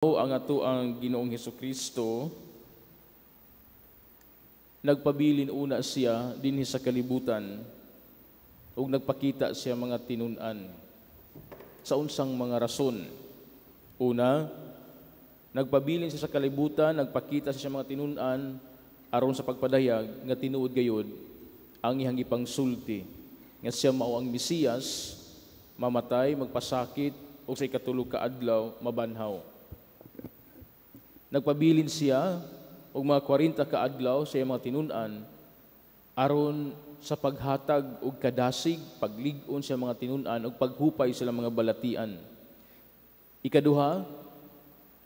Ang ato ang Ginoong Hesukristo, nagpabilin una siya dinhi sa kalibutan ug nagpakita siya mga tinun-an sa unsang mga rason. Una, nagpabilin siya sa kalibutan, nagpakita siya mga tinun-an aron sa pagpadayag nga tinuod gayud ang iyang ipangsulti nga siya mao ang Mesiyas, mamatay, magpasakit ug sa ikatulog ka adlaw mabanhaw. Nagpabilin siya og mga 40 ka adlaw sa iyang mga tinun-an aron sa paghatag og kadasig, paglig-on sa mga tinun-an ug paghupay sa mga balatian. Ikaduha,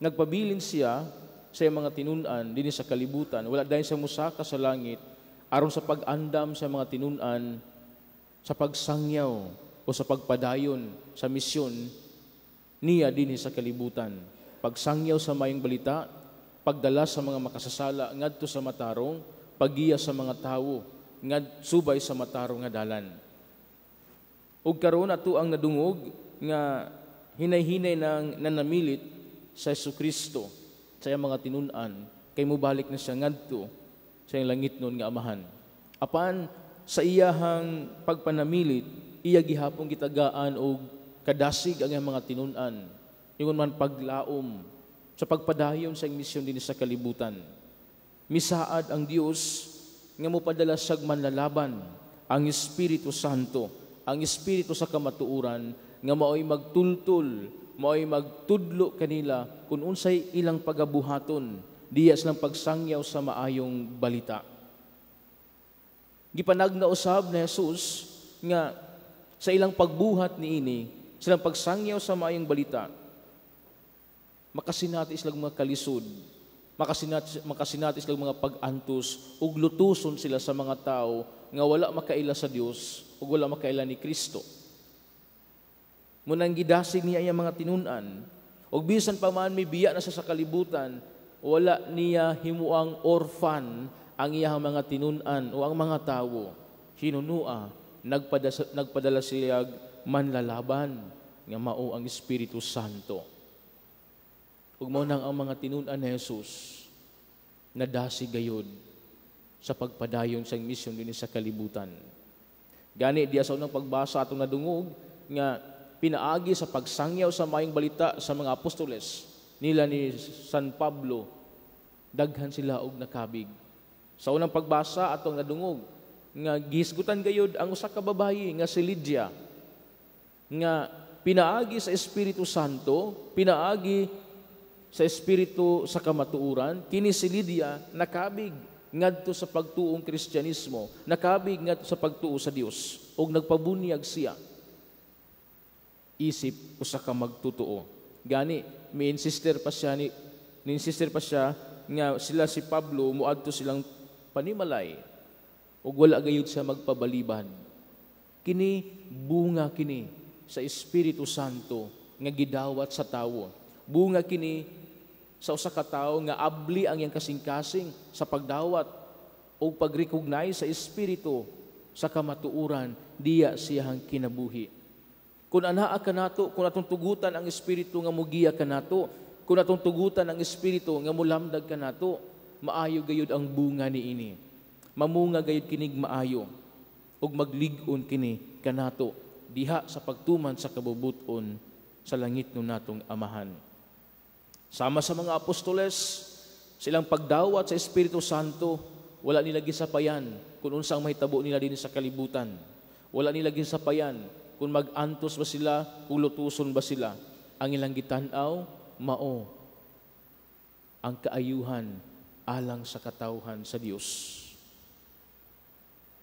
nagpabilin siya sa iyang mga tinun-an dinhi sa kalibutan, wala dayon sa musaka sa langit aron sa pag-andam sa mga tinun-an sa pagsangyaw o sa pagpadayon sa misyon niya dinhi sa kalibutan. Pagsangyaw sa mayong balita, pagdala sa mga makasasala ngadto sa matarong, paggiya sa mga tawo subay sa matarong nga dalan. Ug karon ato ang nadungog nga hinay-hinay nang nanamilit sa Hesukristo sa iyang mga tinun-an kay mobalik na siya ngadto sa iyang langitnon nga amahan. Apan sa iyahang pagpanamilit, iya gihapon gitagaan og kadasig ang iyang mga tinun-an. Ingon man paglaom sa pagpadayon sa misyon din sa kalibutan. Misaad ang Dios nga mopadala sa manlalaban ang Espiritu Santo, ang Espiritu sa kamatuoran nga mao'y magtultol, mao'y magtudlo kanila kung unsay ilang pagabuhaton diya silang pagsangyaw sa maayong balita. Gipanagna usab ni Jesus nga sa ilang pagbuhat niini, silang pagsangyaw sa maayong balita, makasinati silang mga kalisod, makasinati silang mga pag-antos, ug lutuson sila sa mga tao nga wala makaila sa Dios ug wala makaila ni Kristo. Munang gidasig niya iyang mga tinun-an, ug bisan pa man may biya na sa kalibutan, wala niya himuang orphan ang iyang mga tinun-an o ang mga tawo. Hinunua, nagpadala siya manlalaban nga mao ang Espiritu Santo. Ug mao nang ang mga tinun-an ni Jesus nadasig gayud sa pagpadayon sa misyon dinhi sa kalibutan. Gani diya sa unang pagbasa atong nadungog nga pinaagi sa pagsangyaw sa maayong balita sa mga apostoles nila ni San Pablo, daghan sila og nakabig. Sa unang pagbasa atong nadungog nga gisgutan gayud ang usa ka babayi nga si Lydia nga pinaagi sa Espiritu Santo, pinaagi sa Espiritu sa kamatuoran, kini si Lydia nakabig ngadto sa pagtuong Kristyanismo, nakabig ngadto sa pagtuo sa Dios, ug nagpabunyag siya. Isip usa ka magtutuo. Gani ni-insister pa siya nga sila si Pablo muadto silang panimalay ug wala gayud siya magpabaliban. Kini bunga kini sa Espiritu Santo nga gidawat sa tawo. Bunga kini sa usa ka tawo nga abli ang iyang kasing-kasing sa pagdawat o pag-recognize sa Espiritu sa kamatuoran diya siyang kinabuhi. Kung anaa kanato, kung atong tugutan ang Espiritu nga mugiya kanato, kung atong tugutan ang Espiritu nga mulamdag kanato, maayo gayud ang bunga niini. Mamunga gayud kinig maayo ug maglig-on kini kanato diha sa pagtuman sa kabubuton sa langitnon natong amahan. Sama sa mga apostoles, silang pagdawat sa Espiritu Santo, wala nila gisapayan kung unsang mahitabo nila din sa kalibutan. Wala nila gisapayan kung mag-antos ba sila, kung lutuson ba sila. Ang ilang gitanaw, mao ang kaayuhan alang sa katawhan sa Dios.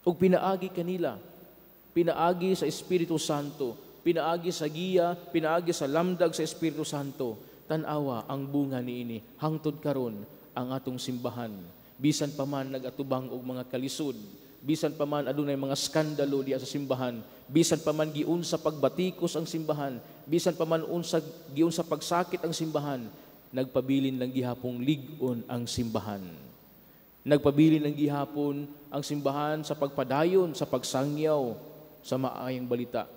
Ug pinaagi kanila, pinaagi sa Espiritu Santo, pinaagi sa giya, pinaagi sa lamdag sa Espiritu Santo. Tanawa ang bunga niini hangtod karon ang atong simbahan. Bisan pa man nagatubang og mga kalisod, bisan pa man adunay mga skandalo diya sa simbahan, bisan pa man giun sa pagbatikos ang simbahan, bisan pa man giun sa pagsakit ang simbahan, nagpabilin lang gihapong lig-on ang simbahan. Nagpabilin lang gihapon ang simbahan sa pagpadayon, sa pagsangyaw sa maayong balita.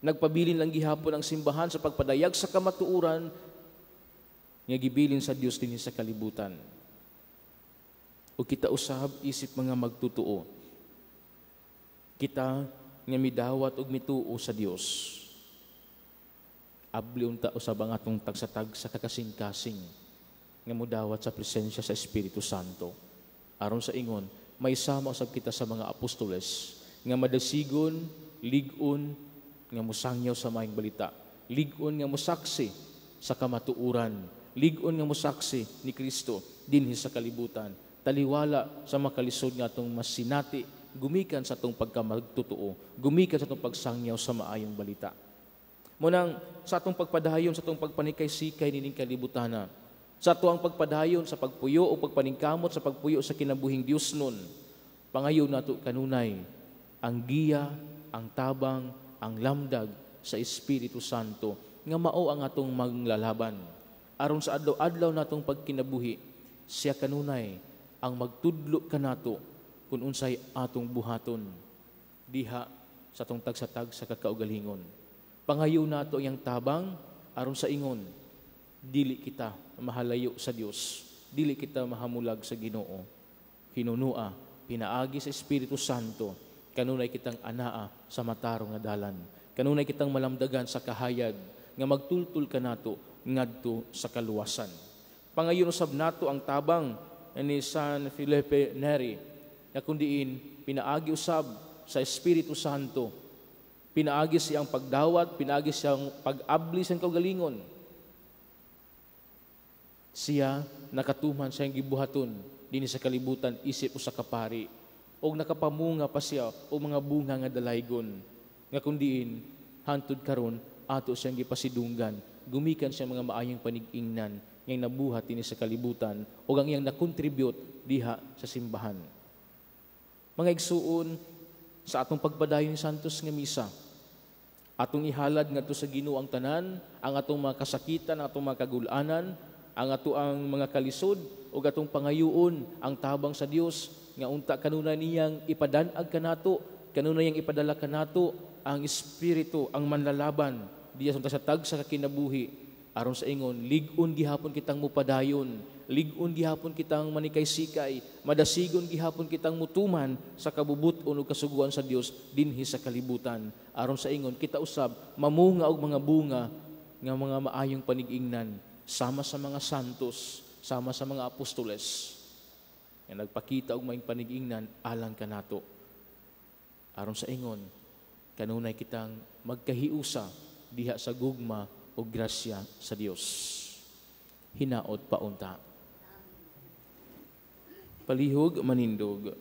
Nagpabilin lang gihapon ang simbahan sa pagpadayag sa kamatuoran nga gibilin sa Dios dinhi sa kalibutan. O kita usab isip mga magtutuo. Kita nga midawat og mituo sa Dios. Abli unta usab ang atong tagsatag sa kakasing-kasing nga modawat sa presensya sa Espiritu Santo. Aron sa ingon, may sama usab kita sa mga apostoles nga madasigon, lig-on nga musangyaw sa maayong balita, lig-on nga musaksi sa kamatuuran, lig-on nga musaksi ni Kristo dinhi sa kalibutan, taliwala sa makalisod nga atong masinati gumikan sa atong pagkamagtutuo, gumikan sa atong pagsangyaw sa maayong balita. Munang sa atong pagpadayon, sa atong pagpanikay-sikay nining kalibutana, sa ato ang pagpadayon sa pagpuyo o pagpaningkamot sa pagpuyo sa kinabuhing Dios nun, pangayon nato kanunay ang giya, ang tabang, ang lamdag sa Espiritu Santo nga mao ang atong maglalaban. Aron sa adlaw-adlaw natong pagkinabuhi, siya kanunay ang magtudlo kanato kung unsay atong buhaton diha sa atong tagsatag sa kakaugalingon. Pangayo nato yang tabang aron sa ingon, dili kita mahalayo sa Dios, dili kita mahamulag sa Ginoo. Hinunua, pinaagi sa Espiritu Santo, kanunay kitang anaa sa matarong nga dalan. Kanunay kitang malamdagan sa kahayag nga magtultul kanato ngadto sa kaluwasan. Pangayon usab nato ang tabang ni San Felipe Neri, na kundiin pinaagi usab sa Espiritu Santo. Pinaagi siyang pagdawat, pinaagi siyang pag-abli sa kaugalingon. Siya nakatuman siyang gibuhaton dinhi sa kalibutan isip usa ka pari, og nakapamunga pa siya og mga bunga nga dalaygon, nga kundiin hantud karon ato siyang gipasidunggan, gumikan siya mga maayong panig-ingnan nga nabuhat dinhi sa kalibutan ug ang iyang nakontribute diha sa simbahan. Mga igsuon, sa atong pagpadayon ni Santos nga misa, atong ihalad ngadto sa Ginoo ang tanan, ang atong mga kasakitan, ang atong mga kagulanan, ang ato ang mga kalisod ug atong pangayuon ang tabang sa Dios nga unta kanunay niyang ipadan-ag kanato, kanunay niyang ipadala kanato ang Espiritu, ang manlalaban diya sa tag sa kakinabuhi. Aron sa ingon, lig-on gihapon kitang mupadayon, lig-on gihapon kitang manikay-sikay, madasigon gihapon kitang mutuman sa kabubuton ug kasuguan sa Dios dinhi sa kalibutan. Aron sa ingon, kita usab mamunga og mga bunga nga mga maayong panig-ingnan sama sa mga santos, sama sa mga apostoles nga nagpakita og maayong panig-ingnan alang kanato. Aron sa ingon, kanunay kitang magkahiusa diha sa gugma o grasya sa Dios. Hinaot paunta. Palihog manindog.